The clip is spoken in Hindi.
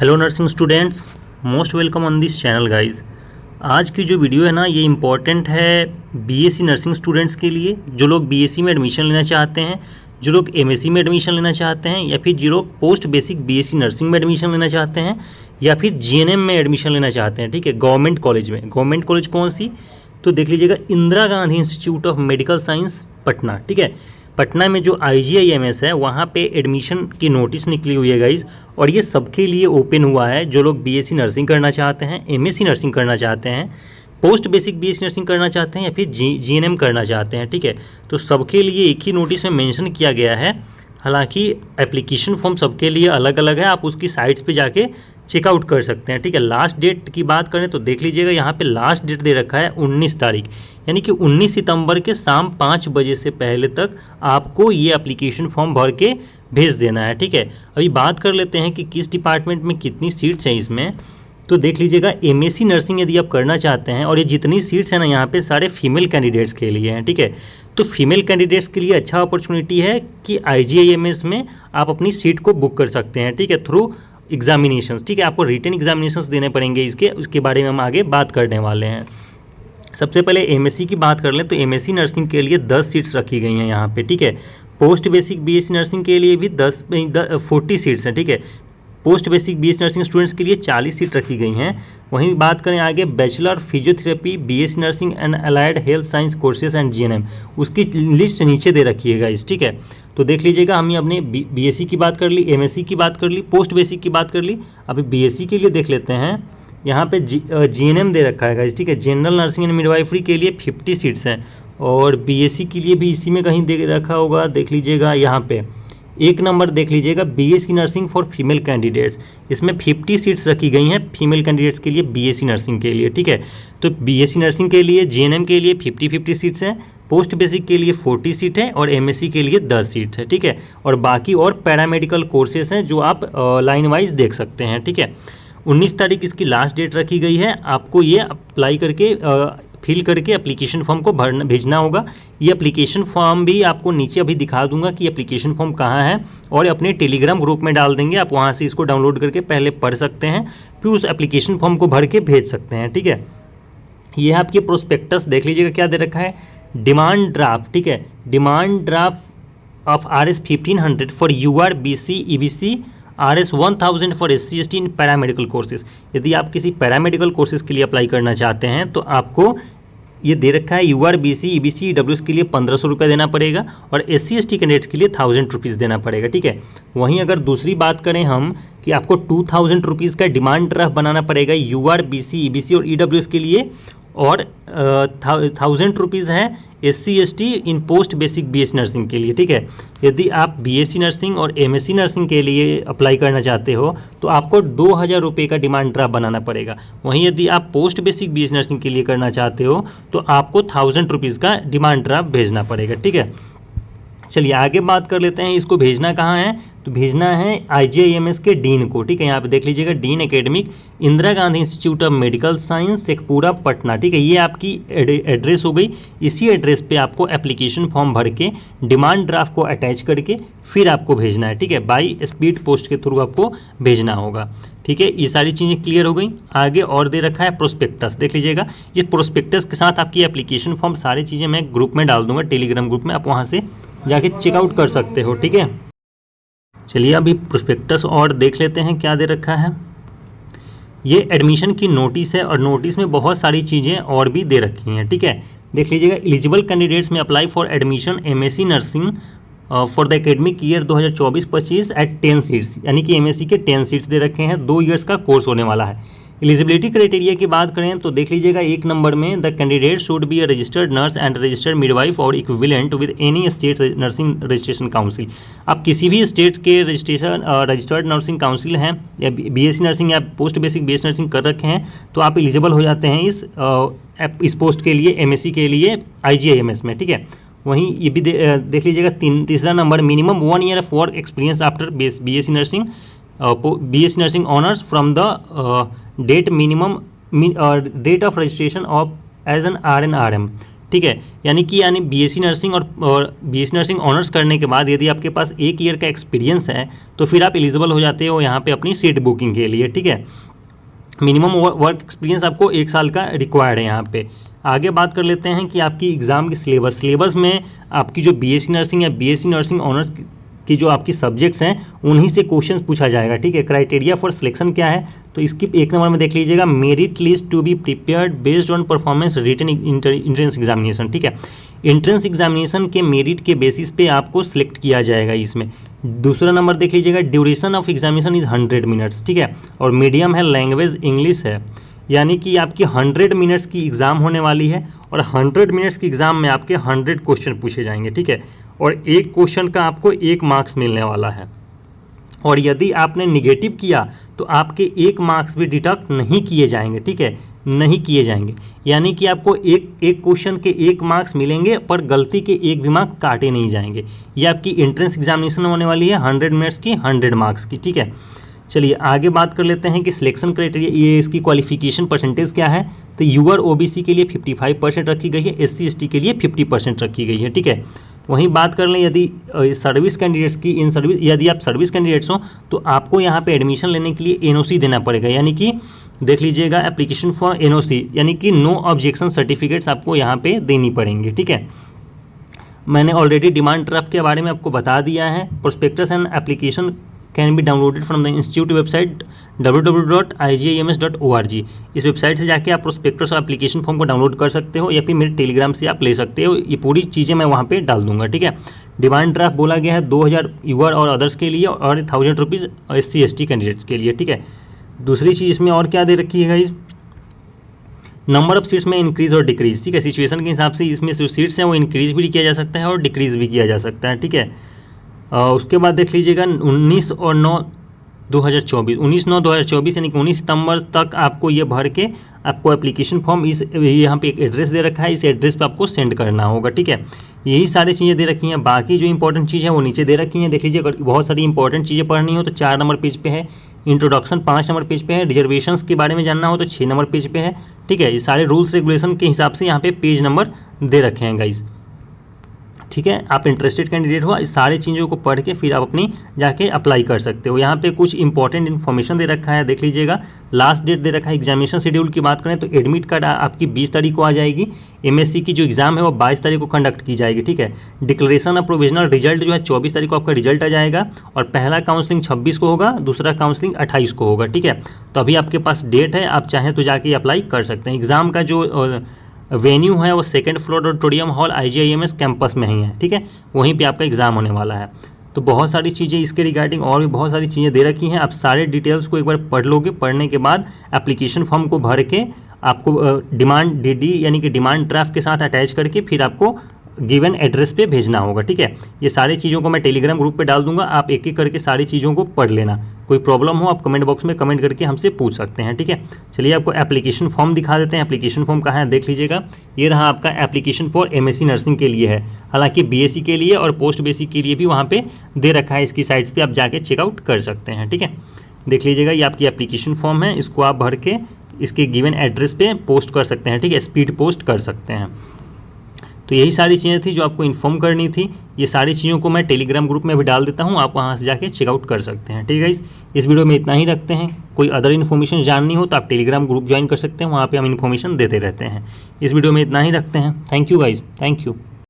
Hello nursing students, most welcome on this channel guys. आज की जो वीडियो है ना, ये इम्पॉर्टेंट है बीएससी नर्सिंग स्टूडेंट्स के लिए, जो लोग बीएससी में एडमिशन लेना चाहते हैं, जो लोग एमएससी में एडमिशन लेना चाहते हैं, या फिर जो लोग पोस्ट बेसिक बीएससी नर्सिंग में एडमिशन लेना चाहते हैं, या फिर जीएनएम में एडमिशन लेना चाहते हैं। ठीक है, गवर्नमेंट कॉलेज में। गवर्नमेंट कॉलेज कौन सी? तो देख लीजिएगा, Indira Gandhi institute of medical science Patna. ठीक है, पटना में जो IGIMS है वहाँ पे एडमिशन की नोटिस निकली हुई है गाइज, और ये सबके लिए ओपन हुआ है। जो लोग बीएससी नर्सिंग करना चाहते हैं, एमएससी नर्सिंग करना चाहते हैं, पोस्ट बेसिक बीएससी नर्सिंग करना चाहते हैं, या फिर जीएनएम करना चाहते हैं। ठीक है, तो सबके लिए एक ही नोटिस में मेंशन किया गया है। हालांकि एप्लीकेशन फॉर्म सबके लिए अलग अलग है, आप उसकी साइट्स पे जाके चेकआउट कर सकते हैं। ठीक है, लास्ट डेट की बात करें तो देख लीजिएगा, यहाँ पे लास्ट डेट दे रखा है 19 तारीख, यानी कि 19 सितंबर के शाम 5 बजे से पहले तक आपको ये एप्लीकेशन फॉर्म भर के भेज देना है। ठीक है, अभी बात कर लेते हैं कि किस डिपार्टमेंट में कितनी सीट्स हैं इसमें। तो देख लीजिएगा, एमएससी नर्सिंग यदि आप करना चाहते हैं, और ये जितनी सीट्स हैं ना यहाँ पे सारे फीमेल कैंडिडेट्स के लिए हैं। ठीक है, तो फीमेल कैंडिडेट्स के लिए अच्छा अपॉर्चुनिटी है कि IGIMS में आप अपनी सीट को बुक कर सकते हैं। ठीक है, थ्रू एग्जामिनेशंस। ठीक है, आपको रिटन एग्जामिनेशंस देने पड़ेंगे उसके बारे में हम आगे बात करने वाले हैं। सबसे पहले एमएससी की बात कर लें तो एमएससी नर्सिंग के लिए 10 सीट्स रखी गई हैं यहाँ पे। ठीक है, पोस्ट बेसिक बीएससी नर्सिंग के लिए भी 40 सीट्स हैं। ठीक है, post basic BSc nursing students के लिए 40 सीट रखी गई हैं। वहीं बात करें आगे bachelor physiotherapy BSc nursing and allied health science courses and GNM, उसकी लिस्ट नीचे दे रखी है गाइस। ठीक है, तो देख लीजिएगा, हमने अपने बीएससी की बात कर ली, एमएससी की बात कर ली, पोस्ट बेसिक की बात कर ली। अभी बीएससी के लिए देख लेते हैं। यहाँ पे जीएनएम दे रखा है गाइस। ठीक है, जनरल नर्सिंग एंड मिडवाइफरी के लिए 50 सीट्स हैं, और बीएससी के लिए भी इसी में कहीं दे रखा होगा। देख लीजिएगा, यहाँ पे एक नंबर देख लीजिएगा, BSc nursing for female candidates, इसमें 50 सीट्स रखी गई हैं फीमेल कैंडिडेट्स के लिए बीएससी नर्सिंग के लिए। ठीक है, तो बीएससी नर्सिंग के लिए जीएनएम के लिए 50 सीट्स हैं, पोस्ट बेसिक के लिए 40 सीट है, और एमएससी के लिए 10 सीट्स है। ठीक है, और बाकी और पैरामेडिकल कोर्सेज हैं जो आप लाइन वाइज देख सकते हैं। ठीक है, 19 तारीख इसकी लास्ट डेट रखी गई है। आपको ये अप्लाई करके फिल करके एप्लीकेशन फॉर्म को भेजना होगा। ये एप्लीकेशन फॉर्म भी आपको नीचे अभी दिखा दूंगा कि एप्लीकेशन फॉर्म कहाँ है, और अपने टेलीग्राम ग्रुप में डाल देंगे। आप वहाँ से इसको डाउनलोड करके पहले पढ़ सकते हैं, फिर उस एप्लीकेशन फॉर्म को भर के भेज सकते हैं। ठीक है, ये है आपकी प्रोस्पेक्टस। देख लीजिएगा क्या दे रखा है, डिमांड ड्राफ्ट। ठीक है, demand draft of RS 1500 for UR BC EBC RS 1000 for SC ST in paramedical courses. यदि आप किसी पैरामेडिकल कोर्सेज के लिए अप्लाई करना चाहते हैं तो आपको ये दे रखा है, UR BC EBC EWS के लिए 1500 रुपये देना पड़ेगा, और SC ST कैंडिडेट्स के लिए 1000 रुपीज़ देना पड़ेगा। ठीक है, वहीं अगर दूसरी बात करें हम कि आपको 2000 रुपीज़ का डिमांड ड्राफ्ट बनाना पड़ेगा UR BC EBC और EWS के लिए, और 1000 रुपीज़ है SC ST इन पोस्ट बेसिक BSc नर्सिंग के लिए। ठीक है, यदि आप BSc नर्सिंग और MSc नर्सिंग के लिए अप्लाई करना चाहते हो तो आपको 2000 रुपये का डिमांड ड्राफ्ट बनाना पड़ेगा। वहीं यदि आप पोस्ट बेसिक BSc नर्सिंग के लिए करना चाहते हो तो आपको 1000 रुपीज़ का डिमांड ड्राफ्ट भेजना पड़ेगा। ठीक है, चलिए आगे बात कर लेते हैं। इसको भेजना कहाँ है? तो भेजना है IGIMS के डीन को। ठीक है, यहाँ पे देख लीजिएगा, dean academic Indira Gandhi institute of medical science Sheikhpura Patna. ठीक है, ये आपकी एड्रेस हो गई। इसी एड्रेस पे आपको एप्लीकेशन फॉर्म भर के डिमांड ड्राफ्ट को अटैच करके फिर आपको भेजना है। ठीक है, बाई स्पीड पोस्ट के थ्रू आपको भेजना होगा। ठीक है, ये सारी चीज़ें क्लियर हो गई। आगे और दे रखा है प्रोस्पेक्टस। देख लीजिएगा, ये प्रोस्पेक्टस के साथ आपकी एप्लीकेशन फॉर्म, सारी चीज़ें मैं ग्रुप में डाल दूंगा, टेलीग्राम ग्रुप में, आप वहाँ से जाके चेकआउट कर सकते हो। ठीक है, चलिए अभी प्रोस्पेक्टस और देख लेते हैं क्या दे रखा है। ये एडमिशन की नोटिस है, और नोटिस में बहुत सारी चीज़ें और भी दे रखी हैं। ठीक है, देख लीजिएगा, eligible candidates may apply for admission MSc nursing for the academic year 2024-25 at 10 seats, यानी कि MSc के 10 सीट्स दे रखे हैं। 2 ईयर्स का कोर्स होने वाला है। एलिजिबिलिटी क्राइटेरिया की बात करें तो देख लीजिएगा, एक नंबर में the candidate should be a registered nurse and registered midwife or equivalent with any state nursing registration council. आप किसी भी स्टेट के रजिस्टर्ड नर्सिंग काउंसिल हैं, या BSc नर्सिंग या पोस्ट बेसिक BSc नर्सिंग कर रखे हैं, तो आप एलिजिबल हो जाते हैं इस पोस्ट के लिए, MSc के लिए IGIMS में। ठीक है, वहीं ये भी देख लीजिएगा, तीसरा number, minimum 1 year of work experience after BSc nursing BSc nursing honours from the date minimum date of registration of as an RN/RM ठीक है। यानी बीएससी नर्सिंग और बीएससी नर्सिंग ऑनर्स करने के बाद यदि आपके पास 1 ईयर का एक्सपीरियंस है तो फिर आप एलिजिबल हो जाते हो यहाँ पे अपनी सीट बुकिंग के लिए, ठीक है। मिनिमम वर्क एक्सपीरियंस आपको 1 साल का रिक्वायर्ड है यहाँ पे। आगे बात कर लेते हैं कि आपकी एग्ज़ाम की सिलेबस में आपकी जो बीएससी नर्सिंग या बीएससी नर्सिंग ऑनर्स की जो आपकी सब्जेक्ट्स हैं उन्हीं से क्वेश्चंस पूछा जाएगा, ठीक है। क्राइटेरिया फॉर सिलेक्शन क्या है, तो इसकी 1 नंबर में देख लीजिएगा, merit list to be prepared based on performance written entrance examination, ठीक है। इंट्रेंस एग्जामिनेशन के मेरिट के बेसिस पे आपको सिलेक्ट किया जाएगा इसमें। दूसरा नंबर देख लीजिएगा, duration of examination is 100 minutes, ठीक है। और मीडियम है, लैंग्वेज इंग्लिश है। यानी कि आपकी 100 मिनट्स की एग्ज़ाम होने वाली है और 100 मिनट्स की एग्ज़ाम में आपके 100 क्वेश्चन पूछे जाएंगे, ठीक है। और एक क्वेश्चन का आपको 1 मार्क्स मिलने वाला है। और यदि आपने निगेटिव किया तो आपके 1 मार्क्स भी डिडक्ट नहीं किए जाएंगे, ठीक है, नहीं किए जाएंगे। यानी कि आपको एक क्वेश्चन के 1 मार्क्स मिलेंगे पर गलती के 1 भी मार्क्स काटे नहीं जाएंगे। ये आपकी एंट्रेंस एग्जामिनेशन होने वाली है 100 मिनट्स की, 100 मार्क्स की, ठीक है। चलिए आगे बात कर लेते हैं कि सिलेक्शन क्राइटेरिया, ये इसकी क्वालिफिकेशन परसेंटेज क्या है। तो यूआर ओबीसी के लिए 55% रखी गई है, एससी एसटी के लिए 50% रखी गई है, ठीक है। वहीं बात कर लें यदि सर्विस कैंडिडेट्स की, यदि आप सर्विस कैंडिडेट्स हो तो आपको यहाँ पे एडमिशन लेने के लिए एनओसी देना पड़ेगा। यानी कि देख लीजिएगा, एप्लीकेशन फॉर एनओसी, यानी कि नो ऑब्जेक्शन सर्टिफिकेट्स आपको यहाँ पे देनी पड़ेंगे, ठीक है। मैंने ऑलरेडी डिमांड ड्राफ्ट के बारे में आपको बता दिया है। Prospectus and application can be downloaded from the institute website www.igIMS.org। इस वेबसाइट से जाके आप प्रोस्पेक्टस और एप्लीकेशन फॉर्म को डाउनलोड कर सकते हो या फिर मेरे टेलीग्राम से आप ले सकते हो। ये पूरी चीज़ें मैं वहाँ पे डाल दूंगा, ठीक है। डिमांड ड्राफ्ट बोला गया है 2000 यूआर और अदर्स के लिए और 1000 रुपीज़ SC ST कैंडिडेट्स के लिए, ठीक है। दूसरी चीज़ इसमें और क्या दे रखी है गाइस, नंबर ऑफ सीट्स में इंक्रीज़ और डिक्रीज़, ठीक है। सिचुएशन के हिसाब से इसमें जो सीट्स हैं वो इंक्रीज़ भी किया जा सकता है और डिक्रीज़ भी किया जा सकता है, ठीक है। उसके बाद देख लीजिएगा 19/9/2024 यानी कि 19 सितंबर तक आपको ये भर के आपको एप्लीकेशन फॉर्म इस यहाँ पे एक एड्रेस दे रखा है, इस एड्रेस पे आपको सेंड करना होगा, ठीक है। यही सारी चीज़ें दे रखी हैं। बाकी जो इंपॉर्टेंट चीज़ है वो नीचे दे रखी हैं, देख लीजिए। अगर बहुत सारी इंपॉर्टेंट चीज़ें पढ़नी हो तो 4 नंबर पेज पे है, इंट्रोडक्शन 5 नंबर पेज पे है, रिजर्वेशंस के बारे में जानना हो तो 6 नंबर पेज पे है, ठीक है। ये सारे रूल्स रेगुलेशन के हिसाब से यहाँ पे पेज नंबर दे रखे हैं गाइज, ठीक है। आप इंटरेस्टेड कैंडिडेट हो, इस सारी चीज़ों को पढ़ के फिर आप अपनी जाके अप्लाई कर सकते हो। यहाँ पे कुछ इंपॉर्टेंट इन्फॉर्मेशन दे रखा है, देख लीजिएगा। लास्ट डेट दे रखा है। एग्जामिनेशन शेड्यूल की बात करें तो एडमिट कार्ड आपकी 20 तारीख को आ जाएगी। एमएससी की जो एग्ज़ाम है वो 22 तारीख को कंडक्ट की जाएगी, ठीक है। डिक्लेरेशन ऑफ प्रोविजनल रिजल्ट जो है 24 तारीख को आपका रिजल्ट आ जाएगा और पहला काउंसलिंग 26 को होगा, दूसरा काउंसलिंग 28 को होगा, ठीक है। तो अभी आपके पास डेट है, आप चाहें तो जाके अप्लाई कर सकते हैं। एग्ज़ाम का जो वेन्यू है वो 2nd floor auditorium hall IGIMS campus में ही है, ठीक है। वहीं पे आपका एग्ज़ाम होने वाला है। तो बहुत सारी चीज़ें इसके रिगार्डिंग और भी बहुत सारी चीज़ें दे रखी हैं। आप सारे डिटेल्स को एक बार पढ़ लोगे, पढ़ने के बाद एप्लीकेशन फॉर्म को भर के आपको डिमांड DD यानी कि डिमांड ड्राफ्ट के साथ अटैच करके फिर आपको गिवन एड्रेस पे भेजना होगा, ठीक है। ये सारी चीज़ों को मैं टेलीग्राम ग्रुप पे डाल दूंगा, आप एक एक करके सारी चीज़ों को पढ़ लेना। कोई प्रॉब्लम हो आप कमेंट बॉक्स में कमेंट करके हमसे पूछ सकते हैं, ठीक है। चलिए आपको एप्लीकेशन फॉर्म दिखा देते हैं। एप्लीकेशन फॉर्म कहाँ है देख लीजिएगा, ये रहा आपका एप्लीकेशन फॉर MSc नर्सिंग के लिए है। हालांकि BSc के लिए और पोस्ट बेसिक के लिए भी वहाँ पे दे रखा है, इसकी साइट्स पे आप जाके चेकआउट कर सकते हैं, ठीक है। देख लीजिएगा, ये आपकी एप्लीकेशन फॉर्म है, इसको आप भर के इसके गिवन एड्रेस पे पोस्ट कर सकते हैं, ठीक है, स्पीड पोस्ट कर सकते हैं। तो यही सारी चीज़ें थी जो आपको इन्फॉर्म करनी थी। ये सारी चीज़ों को मैं टेलीग्राम ग्रुप में भी डाल देता हूँ, आप वहाँ से जाके चेकआउट कर सकते हैं, ठीक है गाइस। इस वीडियो में इतना ही रखते हैं। कोई अदर इन्फॉर्मेशन जाननी हो तो आप टेलीग्राम ग्रुप ज्वाइन कर सकते हैं, वहाँ पे हम इन्फॉर्मेशन देते रहते हैं। इस वीडियो में इतना ही रखते हैं। Thank you guys, thank you.